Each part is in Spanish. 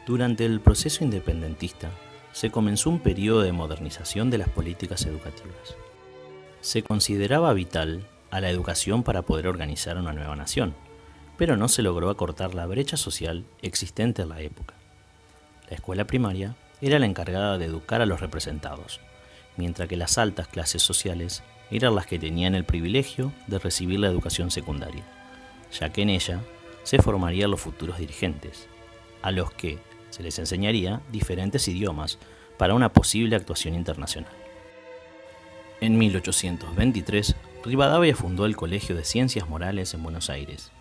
Durante el proceso independentista, se comenzó un periodo de modernización de las políticas educativas. Se consideraba vital a la educación para poder organizar una nueva nación, pero no se logró acortar la brecha social existente en la época. La escuela primaria era la encargada de educar a los representados, mientras que las altas clases sociales eran las que tenían el privilegio de recibir la educación secundaria, ya que en ella se formarían los futuros dirigentes, a los que se les enseñaría diferentes idiomas para una posible actuación internacional. En 1823, Rivadavia fundó el Colegio de Ciencias Morales en Buenos Aires.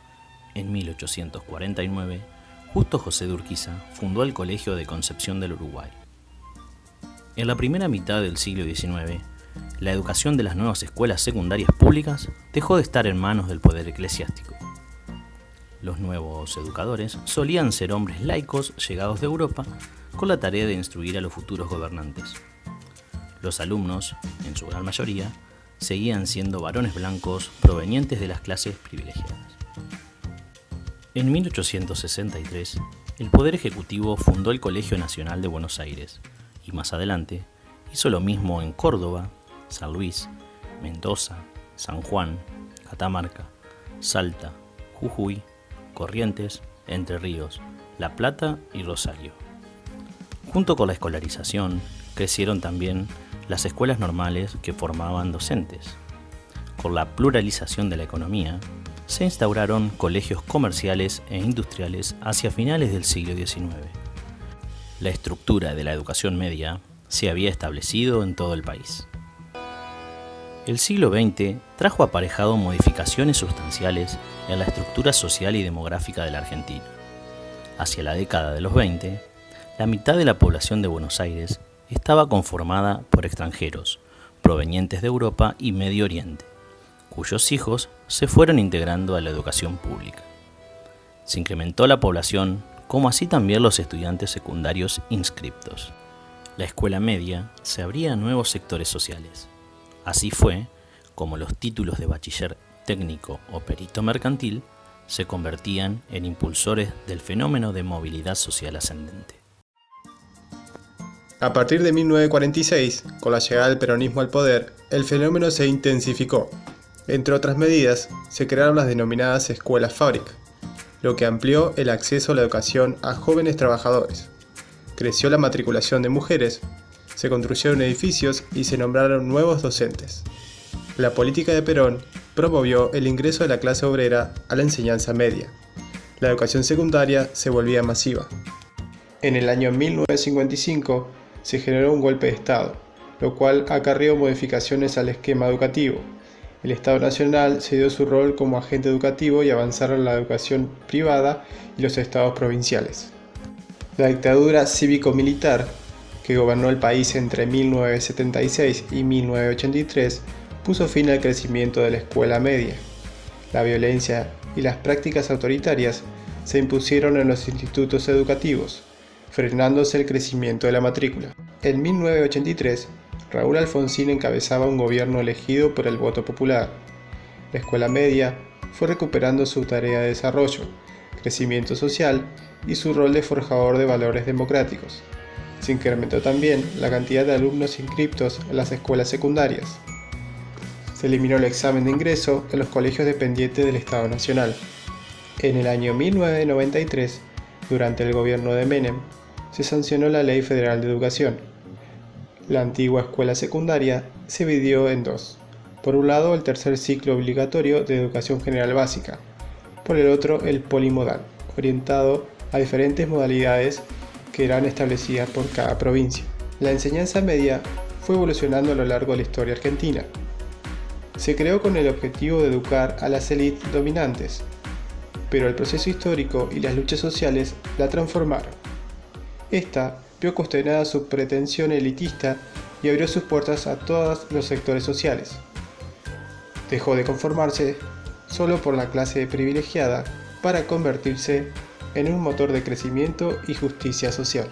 En 1849, Justo José de Urquiza fundó el Colegio de Concepción del Uruguay. En la primera mitad del siglo XIX, la educación de las nuevas escuelas secundarias públicas dejó de estar en manos del poder eclesiástico. Los nuevos educadores solían ser hombres laicos llegados de Europa con la tarea de instruir a los futuros gobernantes. Los alumnos, en su gran mayoría, seguían siendo varones blancos provenientes de las clases privilegiadas. En 1863, el Poder Ejecutivo fundó el Colegio Nacional de Buenos Aires y más adelante hizo lo mismo en Córdoba, San Luis, Mendoza, San Juan, Catamarca, Salta, Jujuy, Corrientes, Entre Ríos, La Plata y Rosario. Junto con la escolarización, crecieron también las escuelas normales que formaban docentes. Con la pluralización de la economía, se instauraron colegios comerciales e industriales hacia finales del siglo XIX. La estructura de la educación media se había establecido en todo el país. El siglo XX trajo aparejado modificaciones sustanciales en la estructura social y demográfica de la Argentina. Hacia la década de los 20, la mitad de la población de Buenos Aires estaba conformada por extranjeros, provenientes de Europa y Medio Oriente, cuyos hijos se fueron integrando a la educación pública. Se incrementó la población, como así también los estudiantes secundarios inscriptos. La escuela media se abría a nuevos sectores sociales. Así fue como los títulos de bachiller técnico o perito mercantil se convertían en impulsores del fenómeno de movilidad social ascendente. A partir de 1946, con la llegada del peronismo al poder, el fenómeno se intensificó. Entre otras medidas, se crearon las denominadas escuelas fábrica, lo que amplió el acceso a la educación a jóvenes trabajadores. Creció la matriculación de mujeres, se construyeron edificios y se nombraron nuevos docentes. La política de Perón promovió el ingreso de la clase obrera a la enseñanza media. La educación secundaria se volvía masiva. En el año 1955 se generó un golpe de Estado, lo cual acarreó modificaciones al esquema educativo. El Estado Nacional cedió su rol como agente educativo y avanzaron la educación privada y los estados provinciales. La dictadura cívico-militar, que gobernó el país entre 1976 y 1983, puso fin al crecimiento de la escuela media. La violencia y las prácticas autoritarias se impusieron en los institutos educativos, frenándose el crecimiento de la matrícula. En 1983, Raúl Alfonsín encabezaba un gobierno elegido por el voto popular. La escuela media fue recuperando su tarea de desarrollo, crecimiento social y su rol de forjador de valores democráticos. Se incrementó también la cantidad de alumnos inscriptos en las escuelas secundarias. Se eliminó el examen de ingreso en los colegios dependientes del Estado Nacional. En el año 1993, durante el gobierno de Menem, se sancionó la Ley Federal de Educación. La antigua escuela secundaria se dividió en dos. Por un lado, el tercer ciclo obligatorio de educación general básica. Por el otro, el polimodal, orientado a diferentes modalidades que eran establecidas por cada provincia. La enseñanza media fue evolucionando a lo largo de la historia argentina. Se creó con el objetivo de educar a las élites dominantes, pero el proceso histórico y las luchas sociales la transformaron. Esta vio cuestionada su pretensión elitista y abrió sus puertas a todos los sectores sociales. Dejó de conformarse solo por la clase privilegiada para convertirse en un motor de crecimiento y justicia social.